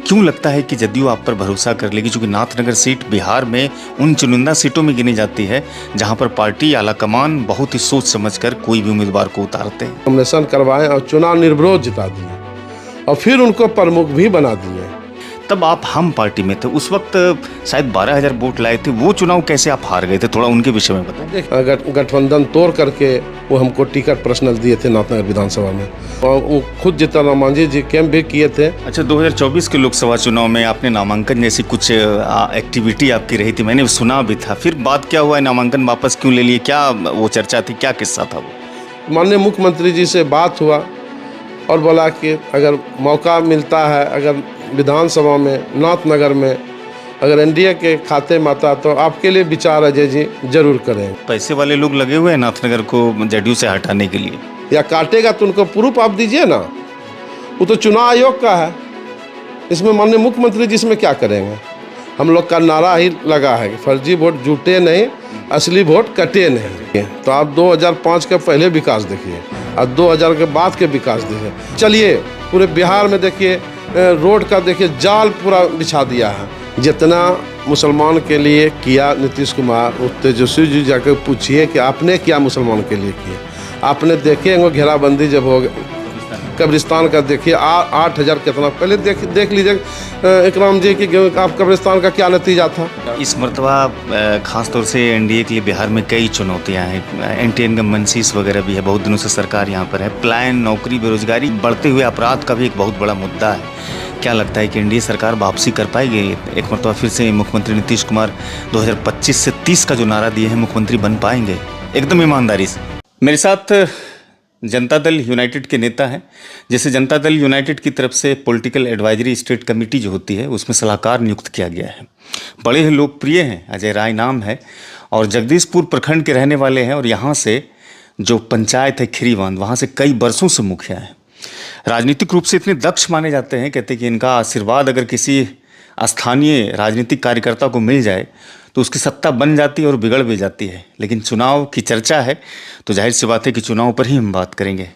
क्यों लगता है कि जदयू आप पर भरोसा कर लेगी, क्योंकि नाथनगर सीट बिहार में उन चुनिंदा सीटों में गिनी जाती है जहां पर पार्टी आलाकमान बहुत ही सोच समझकर कोई भी उम्मीदवार को उतारते हैं। नॉमिनेशन करवाएं और चुनाव निर्विरोध जिता दिए और फिर उनको प्रमुख भी बना दिए। तब आप हम पार्टी में थे, उस वक्त शायद 12,000 वोट लाए थे, वो चुनाव कैसे आप हार गए थे, थोड़ा उनके विषय में बताएं। गठबंधन तोड़ करके वो हमको टिकट पर्सनल दिए थे नाथनगर विधानसभा में, और वो खुद जीतन मांझी जी कैंप भी किए थे। अच्छा, 2024 के लोकसभा चुनाव में आपने नामांकन जैसी कुछ एक्टिविटी आपकी रही थी, मैंने सुना भी था। फिर बात क्या हुआ, नामांकन वापस क्यों ले लिए, क्या वो चर्चा थी, क्या किस्सा था वो? माननीय मुख्यमंत्री जी से बात हुआ और बोला कि अगर मौका मिलता है, अगर विधानसभा में नाथनगर में अगर एनडीए के खाते में आता तो आपके लिए विचार अजय जी जरूर करें। पैसे वाले लोग लगे हुए हैं नाथनगर को जदयू से हटाने के लिए, या काटेगा तो उनको प्रूफ आप दीजिए ना, वो तो चुनाव आयोग का है, इसमें माननीय मुख्यमंत्री जी इसमें क्या करेंगे। हम लोग का नारा ही लगा है कि फर्जी वोट जुटे नहीं, असली वोट कटे नहीं। तो आप 2005 के पहले विकास देखिए और 2000 के बाद के विकास देखिए। चलिए पूरे बिहार में देखिए, रोड का देखिए जाल पूरा बिछा दिया है। जितना मुसलमान के लिए किया नीतीश कुमार, उस तेजस्वी जी जाकर पूछिए कि आपने क्या मुसलमान के लिए किया। आपने देखे वो घेराबंदी जब हो कब्रिस्तान का, देखिए 8,000 कितना, पहले देख लीजिए इकराम जी कि आप कब्रिस्तान का क्या नतीजा था। इस मरतबा खास तौर से एनडीए के लिए बिहार में कई चुनौतियां हैं, एंटी इनकम सीस वगैरह भी है, बहुत दिनों से सरकार यहाँ पर है, पलायन, नौकरी, बेरोजगारी, बढ़ते हुए अपराध का भी एक बहुत बड़ा मुद्दा है। क्या लगता है कि एनडीए सरकार वापसी कर पाएगी एक मरतबा फिर से? मुख्यमंत्री नीतीश कुमार 2025 से 30 का जो नारा दिए हैं, मुख्यमंत्री बन पाएंगे एकदम ईमानदारी से? मेरे साथ जनता दल यूनाइटेड के नेता हैं। जैसे जनता दल यूनाइटेड की तरफ से पॉलिटिकल एडवाइजरी स्टेट कमेटी जो होती है उसमें सलाहकार नियुक्त किया गया है। बड़े ही लोकप्रिय हैं, अजय राय नाम है और जगदीशपुर प्रखंड के रहने वाले हैं, और यहाँ से जो पंचायत है खीरीबांध, वहाँ से कई बरसों से मुखिया हैं। राजनीतिक रूप से इतने दक्ष माने जाते हैं, कहते हैं कि इनका आशीर्वाद अगर किसी स्थानीय राजनीतिक कार्यकर्ता को मिल जाए तो उसकी सत्ता बन जाती है और बिगड़ भी जाती है। लेकिन चुनाव की चर्चा है तो जाहिर सी बात है कि चुनाव पर ही हम बात करेंगे।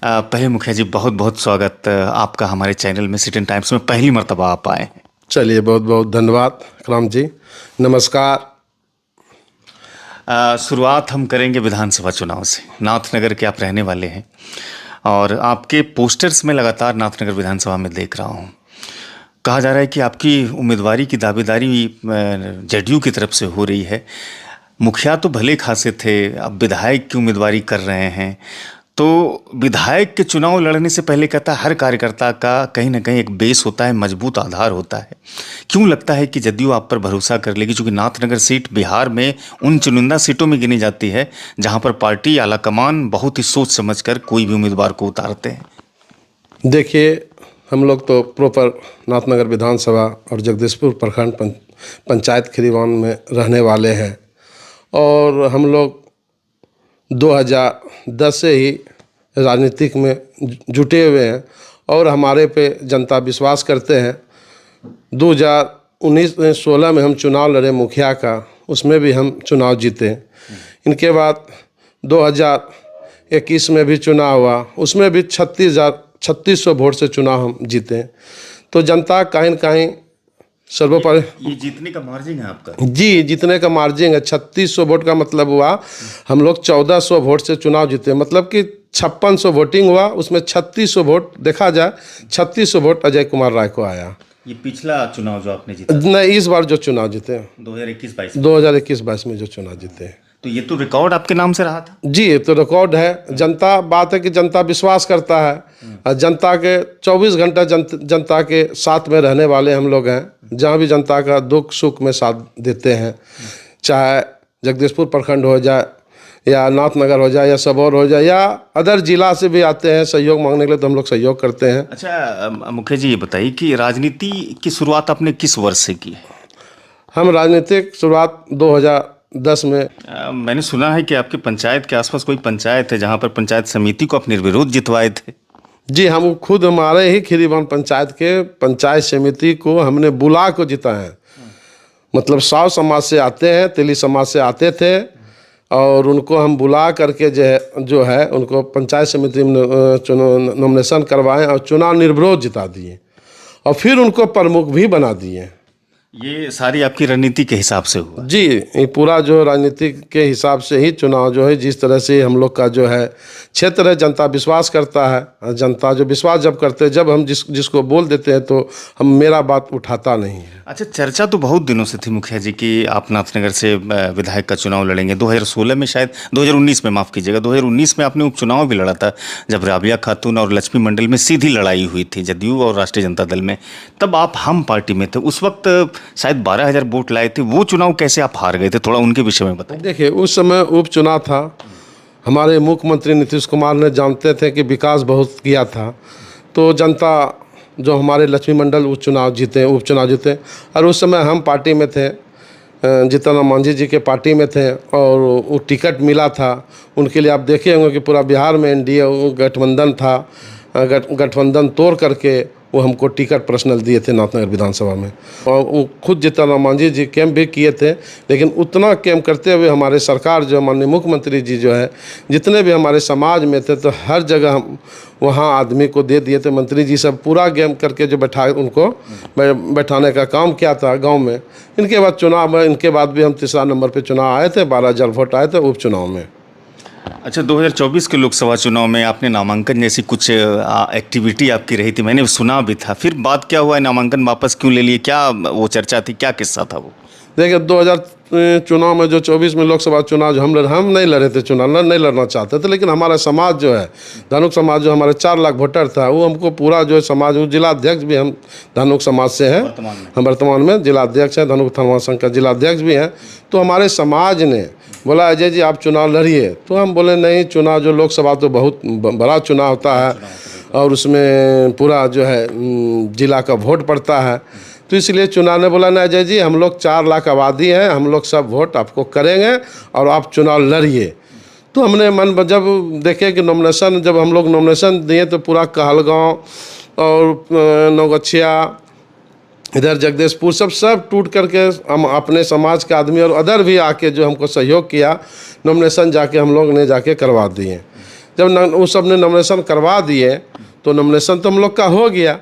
पहले मुखिया जी, बहुत बहुत स्वागत आपका हमारे चैनल में। सिटी टाइम्स में पहली मर्तबा आप आए हैं। चलिए, बहुत बहुत धन्यवाद राम जी, नमस्कार। शुरुआत हम करेंगे विधानसभा चुनाव से। नाथनगर के आप रहने वाले हैं और आपके पोस्टर्स में लगातार नाथनगर विधानसभा में देख रहा हूँ। कहा जा रहा है कि आपकी उम्मीदवारी की दावेदारी जदयू की तरफ से हो रही है। मुखिया तो भले खासे थे, अब विधायक की उम्मीदवारी कर रहे हैं, तो विधायक के चुनाव लड़ने से पहले कहता है हर कार्यकर्ता का कहीं ना कहीं एक बेस होता है, मजबूत आधार होता है। क्यों लगता है कि जदयू आप पर भरोसा कर लेगी, क्योंकि नाथनगर सीट बिहार में उन चुनिंदा सीटों में गिनी जाती है जहां पर पार्टी आलाकमान बहुत ही सोच समझकर कोई भी उम्मीदवार को उतारते हैं? देखिए, हम लोग तो प्रॉपर नाथनगर विधानसभा और जगदीशपुर प्रखंड पंचायत खीरीबांध में रहने वाले हैं, और हम लोग 2010 से ही राजनीतिक में जुटे हुए हैं और हमारे पे जनता विश्वास करते हैं। 2019-16 में हम चुनाव लड़े मुखिया का, उसमें भी हम चुनाव जीते। इनके बाद 2021 में भी चुनाव हुआ, उसमें भी 3600 वोट से चुनाव हम जीते। तो जनता कहीं न कहीं सर्वोपरि ये जीतने का मार्जिन है आपका? जी, जीतने का मार्जिन है। 3600 वोट का मतलब हुआ हम लोग 1400 वोट से चुनाव जीते, मतलब कि 5600 वोटिंग हुआ, उसमें 3600 वोट देखा जाए, 3600 वोट अजय कुमार राय को आया। ये पिछला चुनाव जो आपने जीता? नहीं, इस बार जो चुनाव जीते 2021-22 में जो चुनाव जीते, तो ये तो रिकॉर्ड आपके नाम से रहा था? जी, ये तो रिकॉर्ड है। जनता, बात है कि जनता विश्वास करता है और जनता के 24 घंटा जनता के साथ में रहने वाले हम लोग हैं। जहाँ भी जनता का दुख सुख में साथ देते हैं, चाहे जगदीशपुर प्रखंड हो जाए या नाथनगर हो जाए या सबौर हो जाए या अदर जिला से भी आते हैं सहयोग मांगने के लिए, तो हम लोग सहयोग करते हैं। अच्छा मुखिया जी, ये बताइए कि राजनीति की शुरुआत आपने किस वर्ष से की है? हम राजनीतिक शुरुआत 2010 में। मैंने सुना है कि आपके पंचायत के आसपास कोई पंचायत है जहाँ पर पंचायत समिति को आप निर्विरोध जितवाए थे? जी, हम खुद हमारे ही खीरीबांध पंचायत के पंचायत समिति को हमने बुला को जिता है। मतलब 100 समाज से आते हैं, तेली समाज से आते थे, और उनको हम बुला करके जो है उनको पंचायत समिति में नॉमिनेशन करवाएं और चुनाव निर्विरोध जिता दिए और फिर उनको प्रमुख भी बना दिए। ये सारी आपकी रणनीति के हिसाब से हुआ? जी, ये पूरा जो राजनीति के हिसाब से ही चुनाव जो है, जिस तरह से हम लोग का जो है क्षेत्र है, जनता विश्वास करता है। जनता जो विश्वास जब करते हैं, जब हम जिसको बोल देते हैं तो हम मेरा बात उठाता नहीं है। अच्छा, चर्चा तो बहुत दिनों से थी मुखिया जी कि आप नाथनगर से विधायक का चुनाव लड़ेंगे। 2016 में, शायद 2019 में, माफ़ कीजिएगा, 2019 में आपने उपचुनाव भी लड़ा था, जब राबिया खातून और लक्ष्मी मंडल में सीधी लड़ाई हुई थी जदयू और राष्ट्रीय जनता दल में। तब आप हम पार्टी में थे, उस वक्त शायद 12,000 वोट लाए थे। वो चुनाव कैसे आप हार गए थे, थोड़ा उनके विषय में बताइए। देखिए, उस समय उपचुनाव था, हमारे मुख्यमंत्री नीतीश कुमार ने जानते थे कि विकास बहुत किया था, तो जनता जो हमारे लक्ष्मी मंडल उपचुनाव जीते और उस समय हम पार्टी में थे, जीतन राम मांझी जी के पार्टी में थे, और वो टिकट मिला था उनके लिए। आप देखे होंगे कि पूरा बिहार में एनडीए गठबंधन था, गठबंधन तोड़ करके वो हमको टिकट पर्सनल दिए थे नाथनगर विधानसभा में। और वो खुद जीतन राम मांझी जी कैंप भी किए थे, लेकिन उतना कैंप करते हुए हमारे सरकार जो माननीय मुख्यमंत्री जी जो है, जितने भी हमारे समाज में थे, तो हर जगह हम वहाँ आदमी को दे दिए थे। मंत्री जी सब पूरा गेम करके जो उनको बैठाने का काम किया था गाँव में। इनके बाद चुनाव में, इनके बाद भी हम तीसरा नंबर पर चुनाव आए थे, 12,000 वोट आए थे उपचुनाव में। अच्छा, 2024 के लोकसभा चुनाव में आपने नामांकन जैसी कुछ एक्टिविटी आपकी रही थी, मैंने सुना भी था। फिर बात क्या हुआ, नामांकन वापस क्यों ले लिए, क्या वो चर्चा थी, क्या किस्सा था वो? देखिए, 2000 चुनाव में जो 24 में लोकसभा चुनाव जो हम नहीं लड़े थे चुनाव, नहीं लड़ना चाहते थे, लेकिन हमारा समाज जो है, धनुक समाज जो हमारे 4 लाख वोटर था, वो हमको पूरा जो समाज, वो जिलाध्यक्ष भी हम धनुक समाज से हैं, हम वर्तमान में जिलाध्यक्ष हैं, धनुक धर्मा संघ का जिलाध्यक्ष भी हैं। तो हमारे समाज ने बोला, अजय जी आप चुनाव लड़िए, तो हम बोले नहीं, चुनाव जो लोकसभा तो बहुत बड़ा चुनाव होता है और उसमें पूरा जो है जिला का वोट पड़ता है, तो इसलिए चुनाव ने बोला ना अजय जी, हम लोग 4 लाख आबादी हैं, हम लोग सब वोट आपको करेंगे और आप चुनाव लड़िए। तो हमने जब देखे कि नॉमिनेशन, जब हम लोग नॉमिनेशन दिए तो पूरा कहलगांव और नौगछिया, इधर जगदीशपुर सब टूट करके हम अपने समाज के आदमी और अदर भी आके जो हमको सहयोग किया, नॉमिनेशन जाके हम लोग ने जाके करवा दिए। जब उस सब ने नॉमिनेशन करवा दिए तो नॉमिनेशन तो हम लोग का हो गया,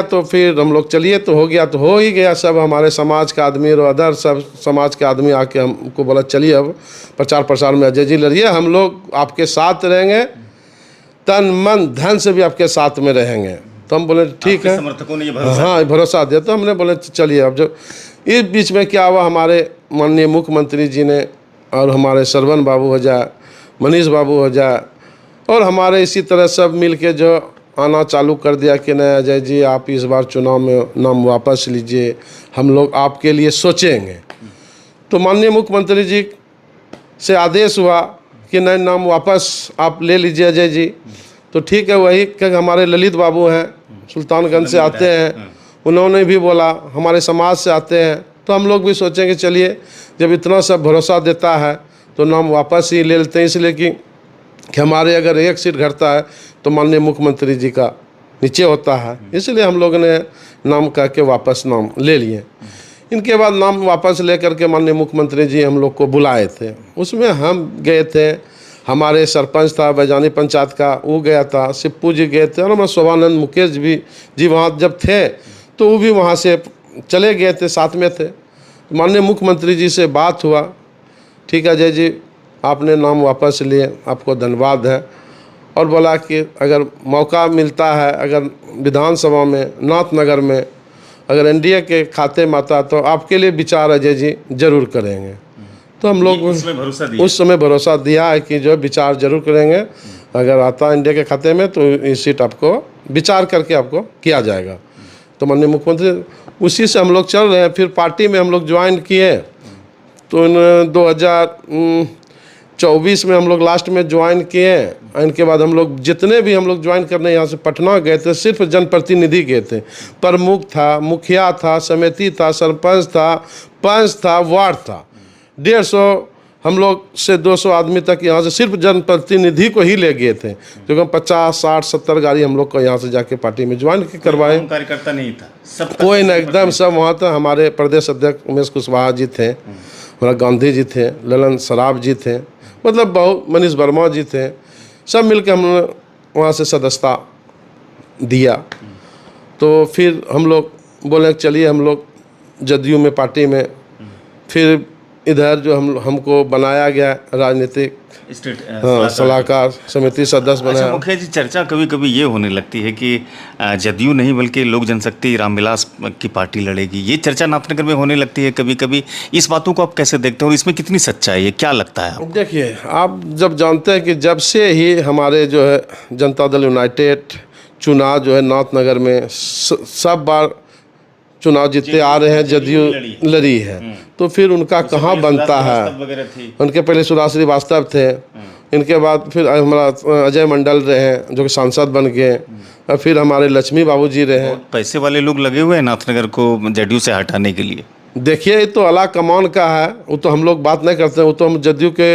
तो फिर हम लोग चलिए, तो हो ही गया। सब हमारे समाज के आदमी और अदर सब समाज के आदमी आके हमको बोला, चलिए अब प्रचार प्रसार में अजय जी लड़िए, हम लोग आपके साथ रहेंगे, तन मन धन से भी आपके साथ में रहेंगे। तो हम बोले ठीक है, समर्थकों ने हाँ भरोसा दिया। तो हमने बोले चलिए। अब जो इस बीच में क्या हुआ, हमारे माननीय मुख्यमंत्री जी ने और हमारे सरवन बाबू हो जाए, मनीष बाबू हो जाए, और हमारे इसी तरह सब मिल के जो आना चालू कर दिया कि नहीं अजय जी आप इस बार चुनाव में नाम वापस लीजिए, हम लोग आपके लिए सोचेंगे। तो माननीय मुख्यमंत्री जी से आदेश हुआ कि नहीं, नाम वापस आप ले लीजिए अजय जी। तो ठीक है, वही कि हमारे ललित बाबू हैं, सुल्तानगंज से आते हैं, उन्होंने भी बोला हमारे समाज से आते हैं। तो हम लोग भी सोचेंगे चलिए, जब इतना सब भरोसा देता है तो नाम वापस ही ले लेते हैं, इसलिए कि हमारे अगर एक सीट घटता है तो माननीय मुख्यमंत्री जी का नीचे होता है, इसलिए हम लोग ने नाम कह के वापस नाम ले लिए। इनके बाद नाम वापस ले करके माननीय मुख्यमंत्री जी हम लोग को बुलाए थे, उसमें हम गए थे, हमारे सरपंच था बैजानी पंचायत का, वो गया था, सिप्पू जी गए थे, और हमारे शोभानंद मुकेश जी वहाँ जब थे तो वो भी वहाँ से चले गए थे, साथ में थे। माननीय मुख्यमंत्री जी से बात हुआ, ठीक है अजय जी आपने नाम वापस लिए, आपको धन्यवाद है, और बोला कि अगर मौका मिलता है, अगर विधानसभा में नाथनगर में अगर एनडीए के खाते में आता तो आपके लिए विचार अजय जी जरूर करेंगे। तो हम लोग उस समय भरोसा दिया है कि जो विचार जरूर करेंगे, अगर आता एनडीए के खाते में तो ये सीट आपको विचार करके आपको किया जाएगा। तो माननीय मुख्यमंत्री, उसी से हम लोग चल रहे हैं। फिर पार्टी में हम लोग ज्वाइन किए, तो 2024 में हम लोग लास्ट में ज्वाइन किए। इनके बाद हम लोग जितने भी हम लोग ज्वाइन करने यहाँ से पटना गए थे, सिर्फ जनप्रतिनिधि गए थे, प्रमुख था, मुखिया था, समिति था, सरपंच था, पंच था, वार्ड था, 150 हम लोग से 200 आदमी तक यहाँ से सिर्फ जनप्रतिनिधि को ही ले गए थे, क्योंकि 50, 60, 70 गाड़ी हम लोग को यहाँ से जाके पार्टी में ज्वाइन करवाए। कार्यकर्ता नहीं था, सब कोई ना, एकदम सब वहाँ था। हमारे प्रदेश अध्यक्ष उमेश कुशवाहा जी थे, हमारा गांधी जी थे, ललन सराफ जी थे, मतलब बहुत, मनीष वर्मा जी थे, सब मिलकर हमने वहाँ से सदस्यता दिया। तो फिर हम लोग बोले चलिए हम लोग जदयू में पार्टी में, फिर इधर जो हमको बनाया गया राजनीतिक सलाहकार समिति सदस्य बनाया। अच्छा मुखिया जी, चर्चा कभी कभी ये होने लगती है कि जदयू नहीं बल्कि लोक जनशक्ति रामविलास की पार्टी लड़ेगी, ये चर्चा नाथनगर में होने लगती है कभी कभी। इस बातों को आप कैसे देखते हैं और इसमें कितनी सच्चाई है, क्या लगता है आपको? देखिए, आप जब जानते हैं कि जब से ही हमारे जो है जनता दल यूनाइटेड चुनाव जो है नाथनगर में सब बार चुनाव जीतते आ रहे हैं, जदयू लड़ी है, तो फिर उनका कहाँ बनता है। उनके पहले सुभाष श्रीवास्तव थे, इनके बाद फिर हमारा अजय मंडल रहे हैं जो कि सांसद बन गए, और फिर हमारे लक्ष्मी बाबू जी रहे हैं। पैसे वाले लोग लगे हुए हैं नाथनगर को जदयू से हटाने के लिए। देखिए, ये तो अला कमान का है, वो तो हम लोग बात नहीं करते हैं, वो तो हम जदयू के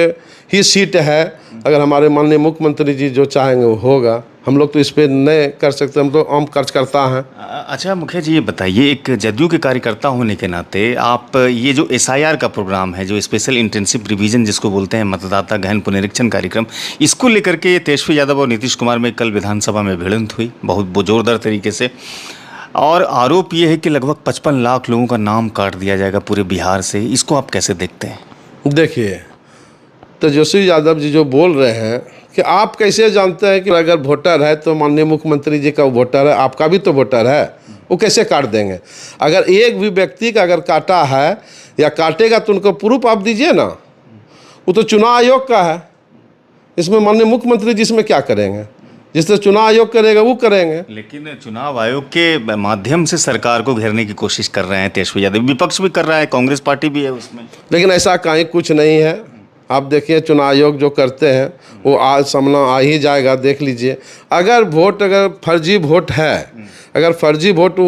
ही सीट है। अगर हमारे माननीय मुख्यमंत्री जी जो चाहेंगे वो होगा, हम लोग तो इस पर नहीं कर सकते, हम तो आम कार्यकर्ता हैं। अच्छा मुखिया जी, ये बताइए, एक जदयू के कार्यकर्ता होने के नाते आप ये जो SIR का प्रोग्राम है, जो स्पेशल इंटेंसिव रिवीजन जिसको बोलते हैं, मतदाता गहन पुनरीक्षण कार्यक्रम, इसको लेकर के तेजस्वी यादव और नीतीश कुमार में कल विधानसभा में भिड़ंत हुई बहुत जोरदार तरीके से, और आरोप ये है कि लगभग 55 लाख लोगों का नाम काट दिया जाएगा पूरे बिहार से। इसको आप कैसे देखते हैं? देखिए, तेजस्वी यादव जी जो बोल रहे हैं कि आप कैसे जानते हैं कि अगर वोटर है तो माननीय मुख्यमंत्री जी का वोटर है, आपका भी तो वोटर है, वो कैसे काट देंगे? अगर एक भी व्यक्ति का अगर काटा है या काटेगा तो उनको प्रूफ आप दीजिए ना। वो तो चुनाव आयोग का है, इसमें माननीय मुख्यमंत्री जी इसमें क्या करेंगे? जिससे चुनाव आयोग करेगा वो करेंगे। लेकिन चुनाव आयोग के माध्यम से सरकार को घेरने की कोशिश कर रहे हैं तेजस्वी यादव, विपक्ष भी कर रहा है, कांग्रेस पार्टी भी है उसमें। लेकिन ऐसा कहीं कुछ नहीं है। आप देखिए, चुनाव आयोग जो करते हैं वो आज सामना आ ही जाएगा, देख लीजिए। अगर फर्जी वोट है, अगर फर्जी वोट,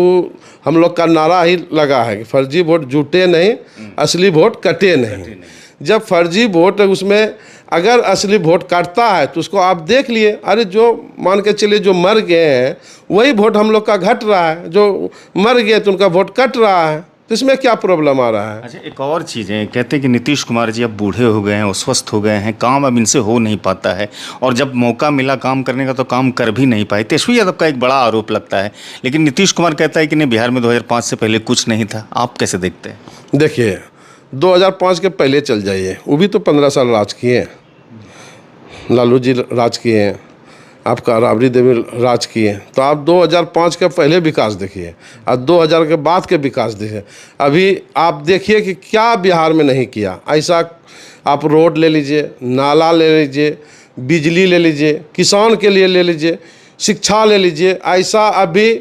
हम लोग का नारा ही लगा है कि फर्जी वोट झूठे नहीं, असली वोट कटे नहीं। जब फर्जी वोट उसमें अगर असली वोट काटता है तो उसको आप देख लिए, अरे जो मान के चलिए जो मर गए हैं वही वोट हम लोग का घट रहा है, जो मर गए तो उनका वोट कट रहा है, तो इसमें क्या प्रॉब्लम आ रहा है? अच्छा, एक और चीज़ है, कहते हैं कि नीतीश कुमार जी अब बूढ़े हो गए हैं, अस्वस्थ हो गए हैं, काम अब इनसे हो नहीं पाता है, और जब मौका मिला काम करने का तो काम कर भी नहीं पाए। तेजस्वी यादव का एक बड़ा आरोप लगता है, लेकिन नीतीश कुमार कहता है कि नहीं, बिहार में 2005 से पहले कुछ नहीं था। आप कैसे देखते हैं? देखिए, 2005 के पहले चल जाइए, वो भी तो 15 साल राज किए हैं, लालू जी राज किए हैं, आपका राबड़ी देवी राज किए, तो आप 2005 के पहले विकास देखिए और 2000 के बाद के विकास देखिए। अभी आप देखिए कि क्या बिहार में नहीं किया। ऐसा आप रोड ले लीजिए, नाला ले लीजिए, बिजली ले लीजिए, किसान के लिए ले लीजिए, शिक्षा ले लीजिए। ऐसा अभी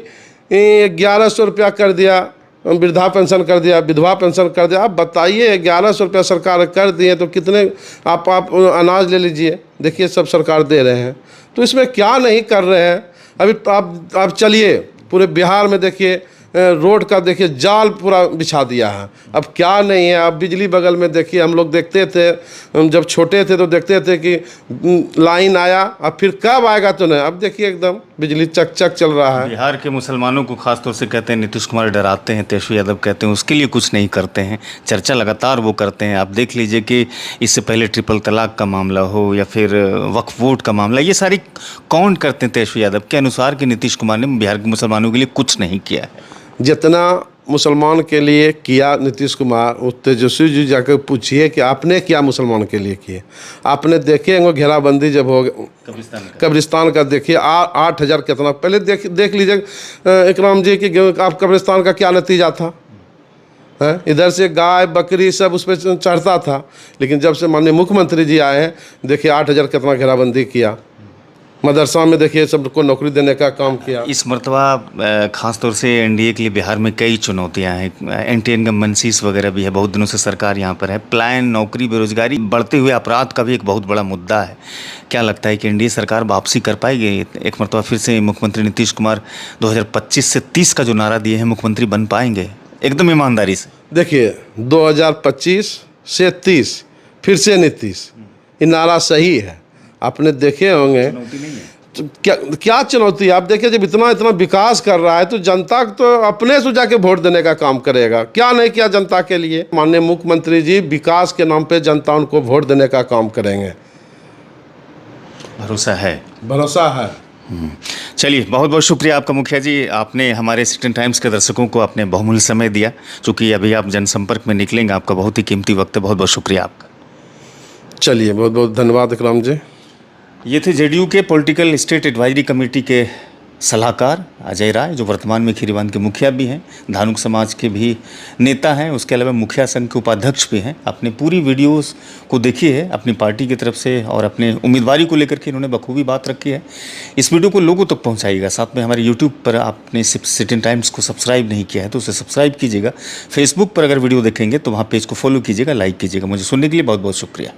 1100 रुपया कर दिया, वृद्धा पेंशन कर दिया, विधवा पेंशन कर दिया। आप बताइए, 1100 रुपया सरकार कर दिए तो कितने आप अनाज ले लीजिए, देखिए सब सरकार दे रहे हैं, तो इसमें क्या नहीं कर रहे हैं। अभी तो आप चलिए पूरे बिहार में देखिए, रोड का देखिए जाल पूरा बिछा दिया है, अब क्या नहीं है। अब बिजली बगल में देखिए, हम लोग देखते थे जब छोटे थे तो देखते थे कि लाइन आया, अब फिर कब आएगा तो नहीं, अब देखिए एकदम बिजली चक चक चल रहा है। बिहार के मुसलमानों को खासतौर से कहते हैं नीतीश कुमार डराते हैं, तेजस्वी यादव कहते हैं उसके लिए कुछ नहीं करते हैं, चर्चा लगातार वो करते हैं। आप देख लीजिए कि इससे पहले ट्रिपल तलाक का मामला हो या फिर वक्फ बोर्ड का मामला, ये सारी काउंट करते हैं तेजस्वी यादव के अनुसार कि नीतीश कुमार ने बिहार के मुसलमानों के लिए कुछ नहीं किया है। जितना मुसलमान के लिए किया नीतीश कुमार, उस तेजस्वी जी जाकर पूछिए कि आपने क्या मुसलमान के लिए किए। आपने देखे होंगे घेराबंदी जब हो कब्रिस्तान का देखिए 8,000 कितना, पहले देख लीजिए इकराम जी कि आप कब्रिस्तान का क्या नतीजा था है? इधर से गाय बकरी सब उस पर चढ़ता था, लेकिन जब से माननीय मुख्यमंत्री जी आए हैं, देखिए 8,000 कितना घेराबंदी किया। मदरसा में देखिए सबको नौकरी देने का काम किया। इस मरतबा खासतौर से एनडीए के लिए बिहार में कई चुनौतियां हैं, एंटी इनकम्बेंसीज वगैरह भी है, बहुत दिनों से सरकार यहां पर है, प्लान, नौकरी, बेरोजगारी, बढ़ते हुए अपराध का भी एक बहुत बड़ा मुद्दा है। क्या लगता है कि एनडीए सरकार वापसी कर पाएगी? एक मरतबा फिर से मुख्यमंत्री नीतीश कुमार 2025 से 30 का जो नारा दिए हैं, मुख्यमंत्री बन पाएंगे एकदम ईमानदारी से? देखिए 2025 से 30 फिर से नीतीश, ये नारा सही है। आपने देखे होंगे तो क्या चुनौती है। आप देखिए जब इतना विकास कर रहा है तो जनता तो अपने से जाके वोट देने का काम करेगा, क्या नहीं किया जनता के लिए। माननीय मुख्यमंत्री जी विकास के नाम पे जनता उनको वोट देने का काम करेंगे, भरोसा है? भरोसा है। चलिए, बहुत बहुत शुक्रिया आपका मुखिया जी। आपने हमारे सिटीजन टाइम्स के दर्शकों को अपने बहुमूल्य समय दिया। चूँकि अभी आप जनसंपर्क में निकलेंगे, आपका बहुत ही कीमती वक्त है। बहुत बहुत शुक्रिया आपका। चलिए, बहुत बहुत धन्यवाद इकराम जी। ये थे जेडीयू के पॉलिटिकल स्टेट एडवाइजरी कमेटी के सलाहकार अजय राय, जो वर्तमान में खीरीवान के मुखिया भी हैं, धानुक समाज के भी नेता हैं, उसके अलावा मुखिया संघ के उपाध्यक्ष भी हैं। अपने पूरी वीडियोस को देखी है अपनी पार्टी की तरफ से और अपने उम्मीदवारी को लेकर के इन्होंने बखूबी बात रखी है। इस वीडियो को लोगों तक पहुंचाइएगा। साथ में हमारे यूट्यूब पर आपने सिटीजन टाइम्स को सब्सक्राइब नहीं किया है तो उसे सब्सक्राइब कीजिएगा। फेसबुक पर अगर वीडियो देखेंगे तो वहाँ पेज को फॉलो कीजिएगा, लाइक कीजिएगा। मुझे सुनने के लिए बहुत बहुत शुक्रिया।